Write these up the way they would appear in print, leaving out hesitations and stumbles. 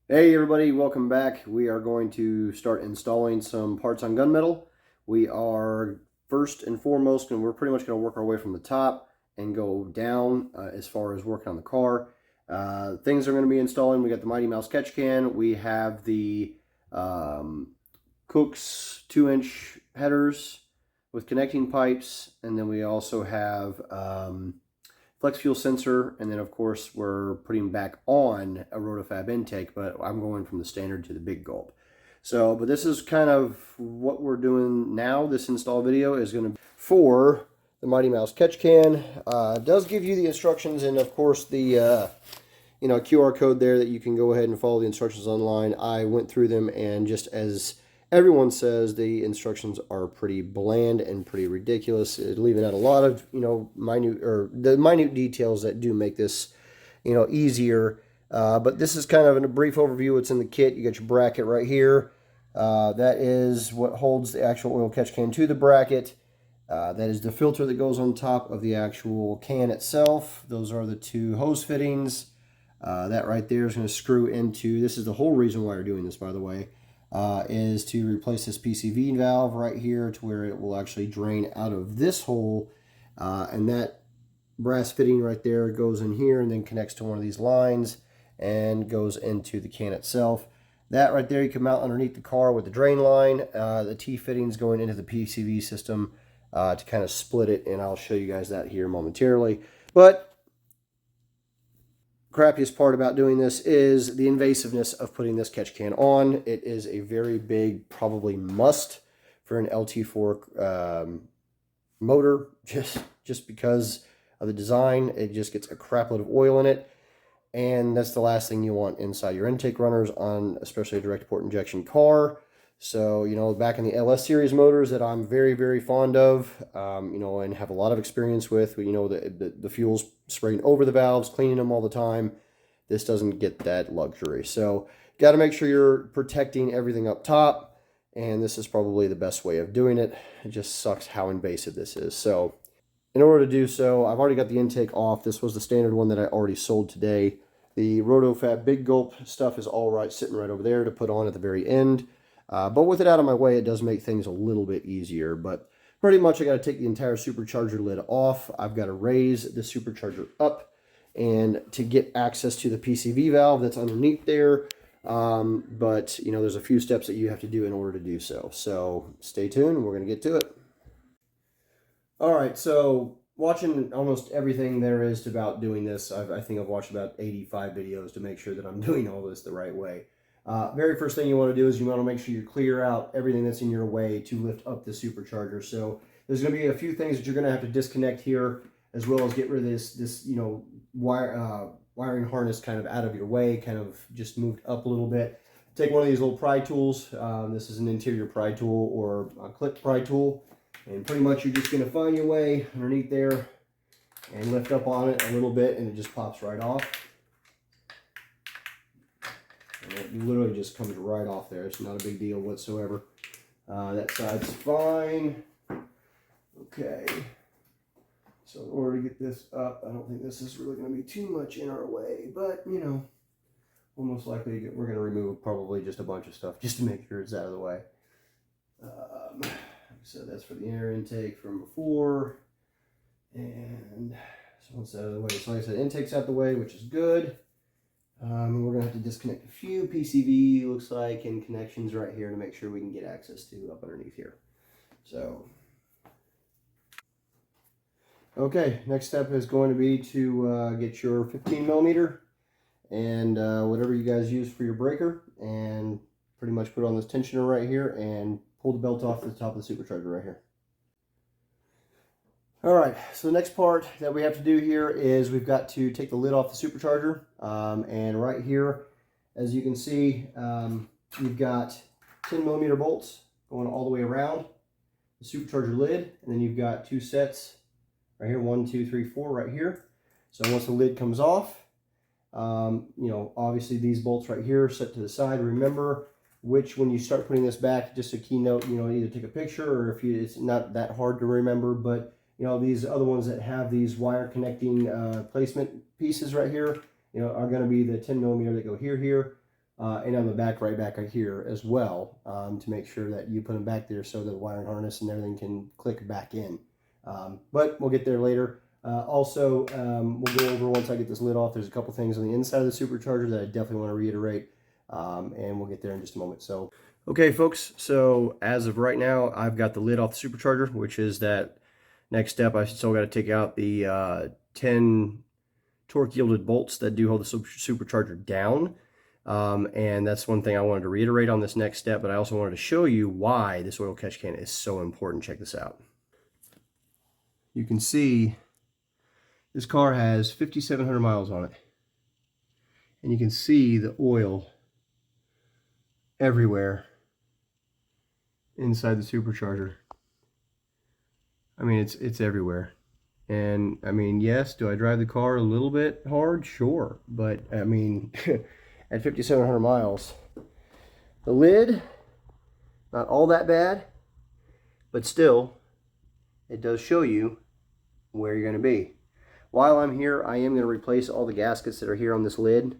Hey everybody, welcome back. We are going to start installing some parts on gunmetal. We are first and foremost, and we're pretty much going to work our way from the top and go down as far as working on the car. Things are going to be installing. We got the Mighty Mouse catch can. We have the Cook's 2-inch headers with connecting pipes, and then we also have flex fuel sensor, and then of course we're putting back on a rotofab intake, but I'm going from the standard to the big gulp. So, but this is kind of what we're doing now. This install video is going to be for the Mighty Mouse catch can. Does give you the instructions, and of course the QR code there that you can go ahead and follow the instructions online. I went through them, and just as everyone says, the instructions are pretty bland and pretty ridiculous, leaving out a lot of minute details that do make this easier. But this is kind of a brief overview. What's in the kit. You got your bracket right here. That is what holds the actual oil catch can to the bracket. That is the filter that goes on top of the actual can itself. Those are the two hose fittings. That right there is going to screw into, this is the whole reason why we're doing this, by the way, is to replace this PCV valve right here to where it will actually drain out of this hole, and that brass fitting right there goes in here and then connects to one of these lines and goes into the can itself. That right there you can mount underneath the car with the drain line. The T fittings going into the PCV system to kind of split it, and I'll show you guys that here momentarily. But crappiest part about doing this is the invasiveness of putting this catch can on. It is a very big, probably must for an LT4 motor, just because of the design. It just gets a crap load of oil in it, and that's the last thing you want inside your intake runners on especially a direct port injection car. So, back in the LS series motors that I'm very, very fond of, and have a lot of experience with, the fuel's spraying over the valves, cleaning them all the time. This doesn't get that luxury. So, got to make sure you're protecting everything up top, and this is probably the best way of doing it. It just sucks how invasive this is. So, in order to do so, I've already got the intake off. This was the standard one that I already sold today. The Rotofab Big Gulp stuff is all right, sitting right over there to put on at the very end. But with it out of my way, it does make things a little bit easier. But pretty much I got to take the entire supercharger lid off. I've got to raise the supercharger up and to get access to the PCV valve that's underneath there. But, there's a few steps that you have to do in order to do so. So stay tuned. We're going to get to it. All right, so watching almost everything there is about doing this, I think I've watched about 85 videos to make sure that I'm doing all this the right way. Very first thing you want to do is you want to make sure you clear out everything that's in your way to lift up the supercharger. So there's going to be a few things that you're going to have to disconnect here, as well as get rid of this wiring harness kind of out of your way, kind of just moved up a little bit. Take one of these little pry tools. This is an interior pry tool or a clip pry tool. And pretty much you're just going to find your way underneath there and lift up on it a little bit, and it just pops right off. And it literally just comes right off there. It's not a big deal whatsoever. That side's fine. Okay. So in order to get this up, I don't think this is really going to be too much in our way, but we'll most likely we're going to remove probably just a bunch of stuff just to make sure it's out of the way. So that's for the air intake from before. And so once that's out of the way, so like I said, intake's out the way, which is good. We're going to have to disconnect a few PCV, looks like, and connections right here to make sure we can get access to up underneath here. So, okay, next step is going to be to get your 15 millimeter and whatever you guys use for your breaker, and pretty much put on this tensioner right here and pull the belt off the top of the supercharger right here. All right, so the next part that we have to do here is we've got to take the lid off the supercharger. And right here, as you can see, you've got 10 millimeter bolts going all the way around the supercharger lid. And then you've got two sets right here, 1, 2, 3, 4 right here. So once the lid comes off, obviously these bolts right here are set to the side. Remember, when you start putting this back, just a keynote, either take a picture, or if it's not that hard to remember, but these other ones that have these wire connecting placement pieces right here, are going to be the 10 millimeter that go here, and on the back, right back here as well, to make sure that you put them back there so that the wiring harness and everything can click back in. But we'll get there later. We'll go over, once I get this lid off, there's a couple things on the inside of the supercharger that I definitely want to reiterate, and we'll get there in just a moment. So, okay, folks, so as of right now, I've got the lid off the supercharger, which is that next step. I still got to take out the 10 torque yielded bolts that do hold the supercharger down. And that's one thing I wanted to reiterate on this next step, but I also wanted to show you why this oil catch can is so important. Check this out. You can see this car has 5,700 miles on it. And you can see the oil everywhere inside the supercharger. I mean, it's everywhere. And I mean, yes, do I drive the car a little bit hard? Sure. But I mean, at 5,700 miles, the lid, not all that bad, but still, it does show you where you're going to be. While I'm here, I am going to replace all the gaskets that are here on this lid,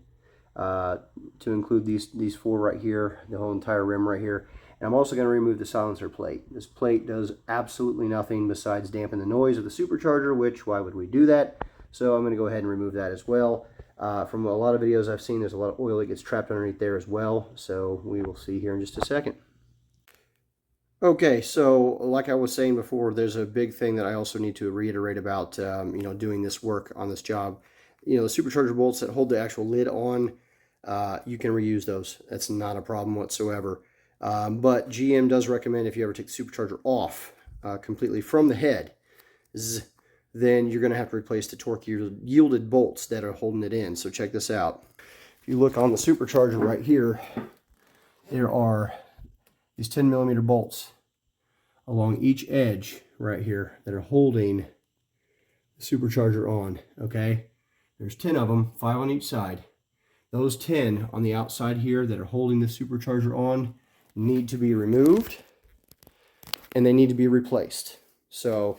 to include these four right here, the whole entire rim right here. And I'm also going to remove the silencer plate. This plate does absolutely nothing besides dampen the noise of the supercharger, which, why would we do that? So I'm going to go ahead and remove that as well. From a lot of videos I've seen, there's a lot of oil that gets trapped underneath there as well. So we will see here in just a second. Okay, so like I was saying before, there's a big thing that I also need to reiterate about, doing this work on this job. The supercharger bolts that hold the actual lid on, you can reuse those. That's not a problem whatsoever. But GM does recommend, if you ever take the supercharger off completely from the head, then you're going to have to replace the torque yielded bolts that are holding it in. So check this out. If you look on the supercharger right here, there are these 10mm bolts along each edge right here that are holding the supercharger on, okay? There's 10 of them, 5 on each side. Those 10 on the outside here that are holding the supercharger on need to be removed, and they need to be replaced. So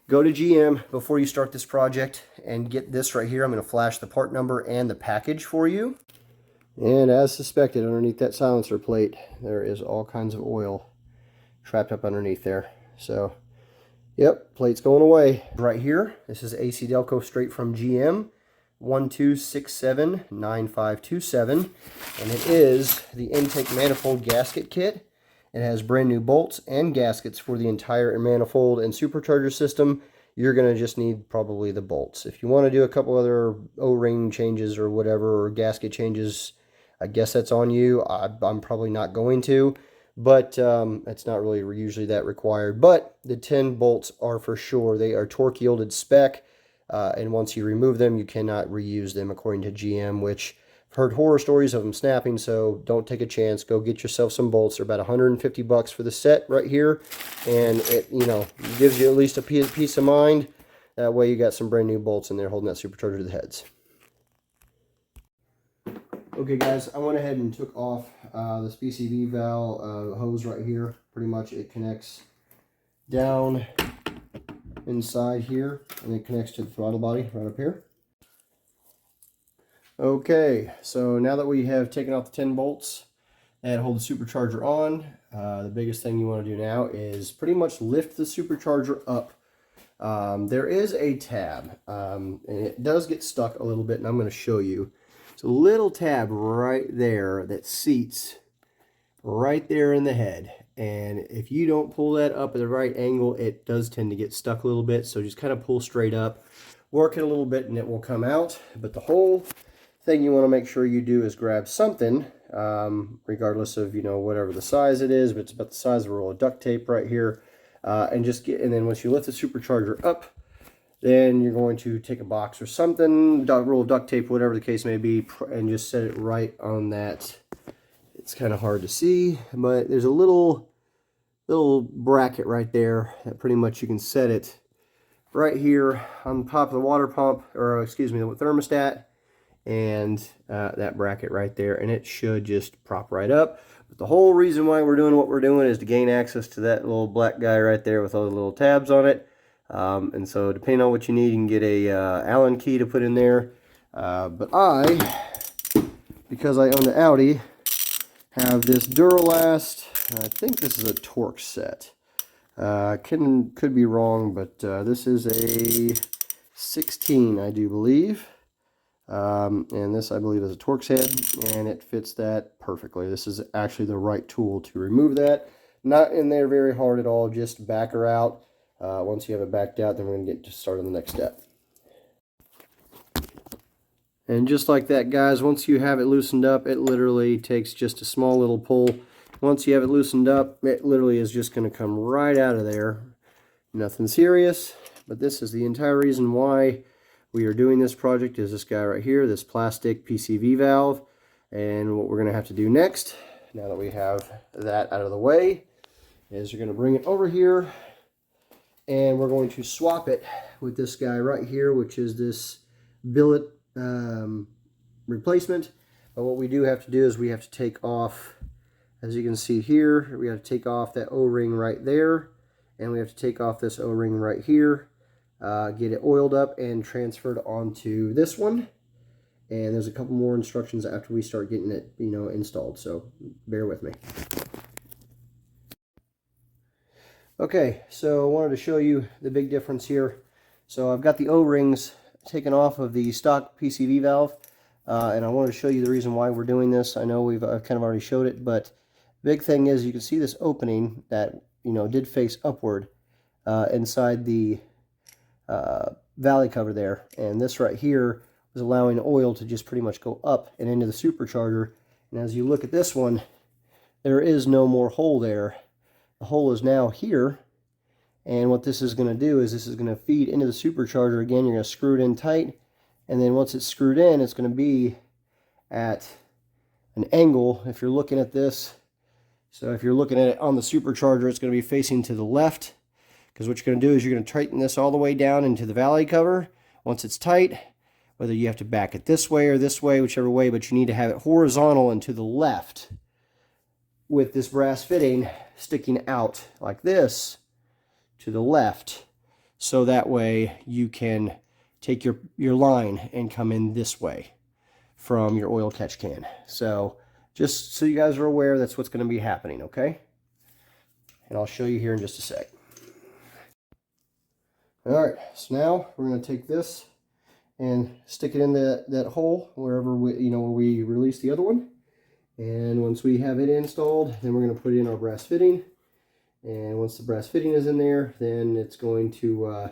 go to GM before you start this project and get this right here. I'm going to flash the part number and the package for you. And as suspected, underneath that silencer plate, there is all kinds of oil trapped up underneath there. So, yep, plate's going away. Right here, this is AC Delco straight from GM, 12679527, and it is the intake manifold gasket kit. It has brand new bolts and gaskets for the entire manifold and supercharger system. You're going to just need probably the bolts. If you want to do a couple other O-ring changes or whatever, or gasket changes, I guess that's on you. I'm probably not going to, but it's not really usually that required. But the 10 bolts are for sure. They are torque yielded spec, and once you remove them, you cannot reuse them according to GM, which I've heard horror stories of them snapping, so don't take a chance. Go get yourself some bolts. They're about 150 bucks for the set right here, and it gives you at least a peace of mind. That way you got some brand new bolts in there holding that supercharger to the heads. Okay guys, I went ahead and took off this PCV valve hose right here. Pretty much it connects down inside here, and it connects to the throttle body right up here. Okay, so now that we have taken off the 10 bolts and hold the supercharger on, the biggest thing you want to do now is pretty much lift the supercharger up. There is a tab, and it does get stuck a little bit, and I'm going to show you. It's a little tab right there that seats right there in the head, and if you don't pull that up at the right angle, it does tend to get stuck a little bit. So just kind of pull straight up, work it a little bit, and it will come out. But the whole thing you want to make sure you do is grab something, regardless of whatever the size it is, but it's about the size of a roll of duct tape right here, and then once you lift the supercharger up, then you're going to take a box or something, roll of duct tape, whatever the case may be, and just set it right on that. It's kind of hard to see, but there's a little bracket right there that pretty much you can set it right here on top of the water pump, or excuse me, the thermostat, and that bracket right there, and it should just prop right up. But the whole reason why we're doing what we're doing is to gain access to that little black guy right there with all the little tabs on it. And so depending on what you need, you can get a Allen key to put in there. But because I own the Audi, have this Duralast. I think this is a torque set. Could be wrong, but this is a 16, I do believe. And this, I believe, is a Torx head, and it fits that perfectly. This is actually the right tool to remove that. Not in there very hard at all, just back her out. Once you have it backed out, then we're going to get to start on the next step. And just like that, guys, once you have it loosened up, it literally takes just a small little pull. Once you have it loosened up, it literally is just going to come right out of there. Nothing serious, but this is the entire reason why we are doing this project, is this guy right here, this plastic PCV valve. And what we're going to have to do next, now that we have that out of the way, is we're going to bring it over here and we're going to swap it with this guy right here, which is this billet replacement. But what we do have to do is we have to take off, as you can see here, we have to take off that O-ring right there, and we have to take off this O-ring right here. Get it oiled up and transferred onto this one, and there's a couple more instructions after we start getting it, installed, so bear with me. Okay, so I wanted to show you the big difference here. So I've got the O-rings taken off of the stock PCV valve, and I wanted to show you the reason why we're doing this. I know I've kind of already showed it, but the big thing is you can see this opening that did face upward inside the valley cover there, and this right here is allowing oil to just pretty much go up and into the supercharger. And as you look at this one, there is no more hole there. The hole is now here, and what this is going to do is this is going to feed into the supercharger again. You're going to screw it in tight, and then once it's screwed in, it's going to be at an angle. If you're looking at this, so if you're looking at it on the supercharger, it's going to be facing to the left. Because what you're going to do is you're going to tighten this all the way down into the valley cover. Once it's tight, whether you have to back it this way or this way, whichever way, but you need to have it horizontal and to the left with this brass fitting sticking out like this to the left. So that way you can take your line and come in this way from your oil catch can. So just so you guys are aware, that's what's going to be happening, okay? And I'll show you here in just a sec. Alright, so now we're going to take this and stick it in that hole wherever where we release the other one. And once we have it installed, then we're going to put in our brass fitting. And once the brass fitting is in there, then it's going to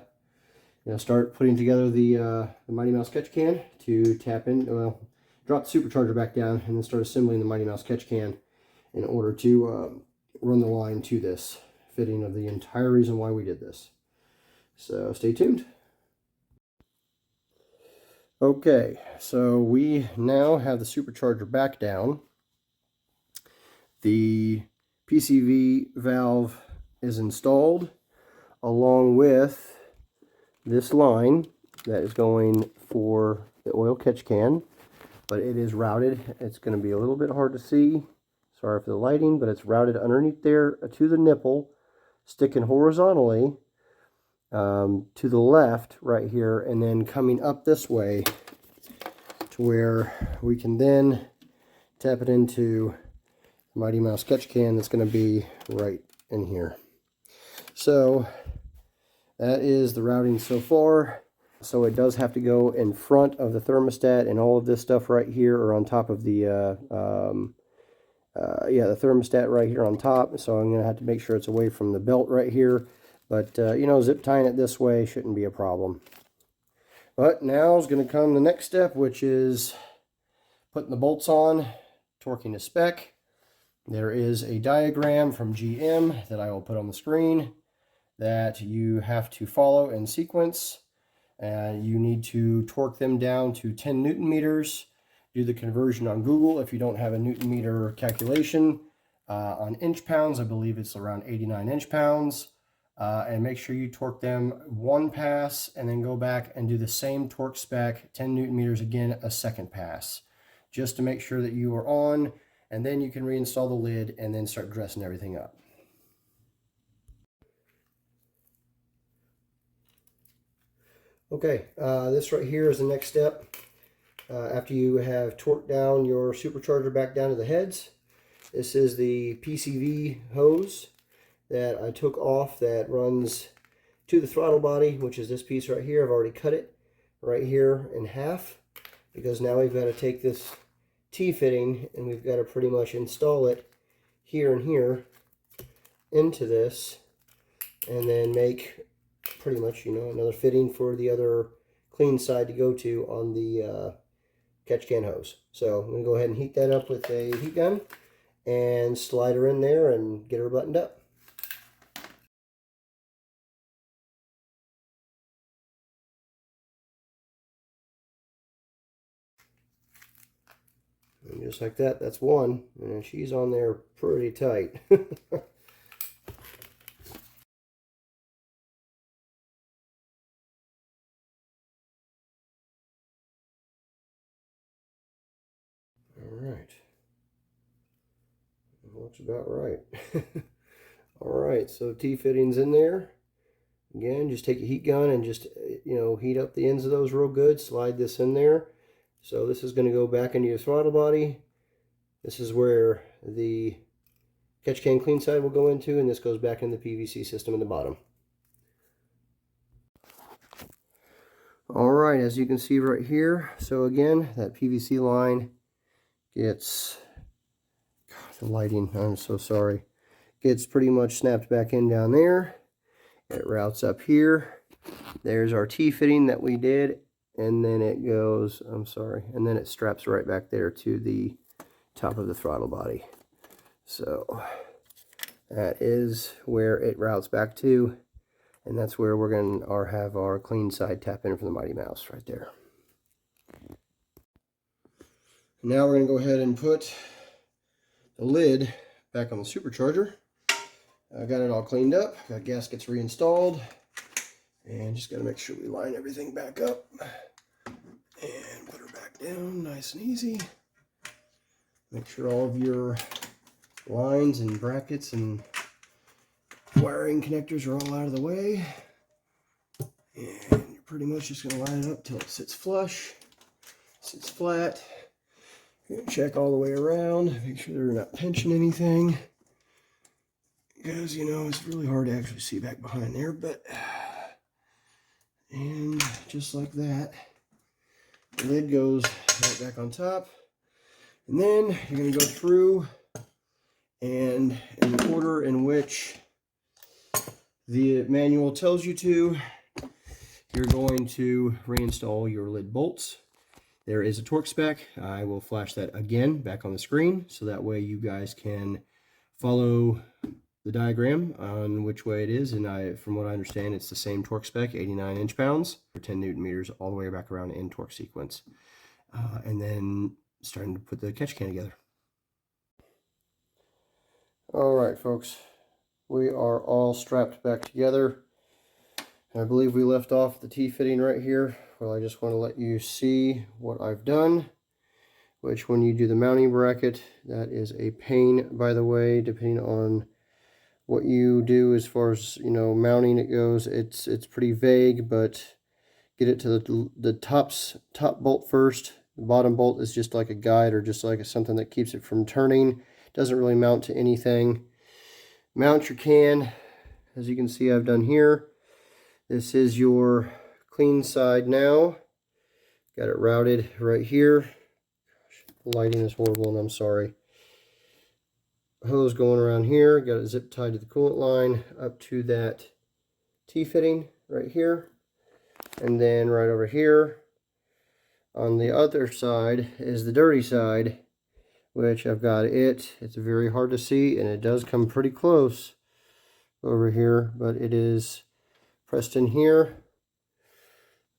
start putting together the Mighty Mouse catch can to tap in, drop the supercharger back down, and then start assembling the Mighty Mouse catch can in order to run the line to this fitting of the entire reason why we did this. So stay tuned. Okay, so we now have the supercharger back down. The PCV valve is installed along with this line that is going for the oil catch can, but it is routed. It's going to be a little bit hard to see. Sorry for the lighting, but it's routed underneath there to the nipple, sticking horizontally to the left right here, and then coming up this way to where we can then tap it into the Mighty Mouse catch can that's going to be right in here. So that is the routing so far. So it does have to go in front of the thermostat, and all of this stuff right here are on top of the the thermostat right here on top. So I'm going to have to make sure it's away from the belt right here. But, zip tying it this way shouldn't be a problem. But now is going to come the next step, which is putting the bolts on, torquing to spec. There is a diagram from GM that I will put on the screen that you have to follow in sequence. You need to torque them down to 10 Newton meters. Do the conversion on Google if you don't have a Newton meter calculation. On inch pounds, I believe it's around 89 inch pounds. And make sure you torque them one pass and then go back and do the same torque spec, 10 Newton meters again, a second pass, just to make sure that you are on, and then you can reinstall the lid and then start dressing everything up. Okay, this right here is the next step. After you have torqued down your supercharger back down to the heads, This is the PCV hose that I took off that runs to the throttle body, which is this piece right here. I've already cut it right here in half, because now we've got to take this T-fitting and we've got to pretty much install it here and here into this, and then make pretty much, you know, another fitting for the other clean side to go to on the catch can hose. So I'm going to go ahead and heat that up with a heat gun and slide her in there and get her buttoned up. And just like that, that's one, and she's on there pretty tight. Alright. Looks about right. Alright, so T-fittings in there. Again, just take a heat gun and just, you know, heat up the ends of those real good. Slide this in there. So this is going to go back into your throttle body. This is where the catch can clean side will go into, and this goes back in the PVC system in the bottom. Alright, as you can see right here, so again, that PVC line gets, God, the lighting, I'm so sorry, gets pretty much snapped back in down there. It routes up here. There's our T-fitting that we did, and then it goes, I'm sorry, and then it straps right back there to the top of the throttle body. So that is where it routes back to, and that's where we're going to have our clean side tap in for the Mighty Mouse right there. Now we're going to go ahead and put the lid back on the supercharger. I got it all cleaned up, got gaskets reinstalled, and just got to make sure we line everything back up and put her back down nice and easy. Make sure all of your lines and brackets and wiring connectors are all out of the way, and you're pretty much just going to line it up till it sits flush, sits flat. You're going to check all the way around, make sure they're not pinching anything, because, you know, it's really hard to actually see back behind there. But, and just like that, the lid goes right back on top. And then you're going to go through, and in the order in which the manual tells you to, you're going to reinstall your lid bolts. There is a torque spec. I will flash that again back on the screen, so that way you guys can follow the diagram on which way it is. And from what I understand, it's the same torque spec, 89 inch-pounds for 10 Newton meters all the way back around in torque sequence. And then starting to put the catch can together. Alright folks, we are all strapped back together. I believe we left off the T-fitting right here. Well, I just want to let you see what I've done, which when you do the mounting bracket, that is a pain, by the way, depending on what you do as far as, you know, mounting it goes. It's pretty vague, but get it to the top bolt first. The bottom bolt is just like a guide, or just like something that keeps it from turning. Doesn't really mount to anything. Mount your can, as you can see I've done here. This is your clean side now. Got it routed right here. Gosh, lighting is horrible, and I'm sorry. Hose going around here. Got it zip tied to the coolant line up to that T-fitting right here. And then right over here on the other side is the dirty side, which I've got it. It's very hard to see, and it does come pretty close over here, but it is pressed in here.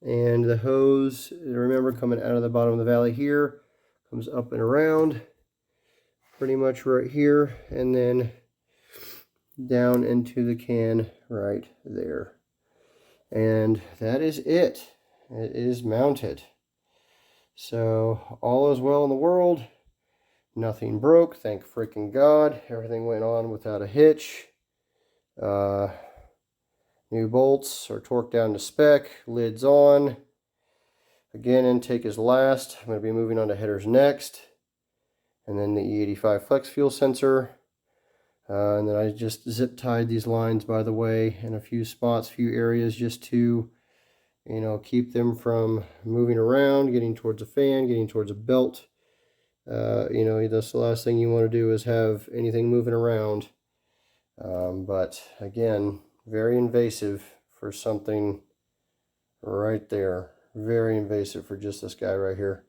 And the hose, remember, coming out of the bottom of the valley here, comes up and around pretty much right here, and then down into the can right there. And that is it. It is mounted. So all is well in the world. Nothing broke, thank freaking God. Everything went on without a hitch. New bolts are torqued down to spec. Lids on. Again, intake is last. I'm going to be moving on to headers next. and then the E85 flex fuel sensor. And then I just zip tied these lines, by the way, in a few spots, few areas, just to, you know, keep them from moving around, getting towards a fan, getting towards a belt. You know, that's the last thing you want to do is have anything moving around. But again, very invasive for something right there. Very invasive for just this guy right here.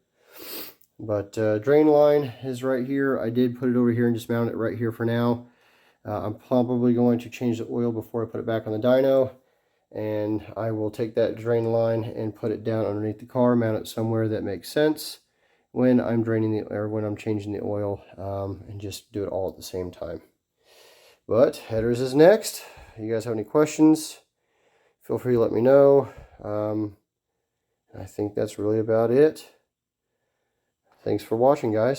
But drain line is right here. I did put it over here and just mount it right here for now. I'm probably going to change the oil before I put it back on the dyno. And I will take that drain line and put it down underneath the car, mount it somewhere that makes sense when I'm draining the, or when I'm changing the oil, and just do it all at the same time. But headers is next. If you guys have any questions, feel free to let me know. I think that's really about it. Thanks for watching, guys.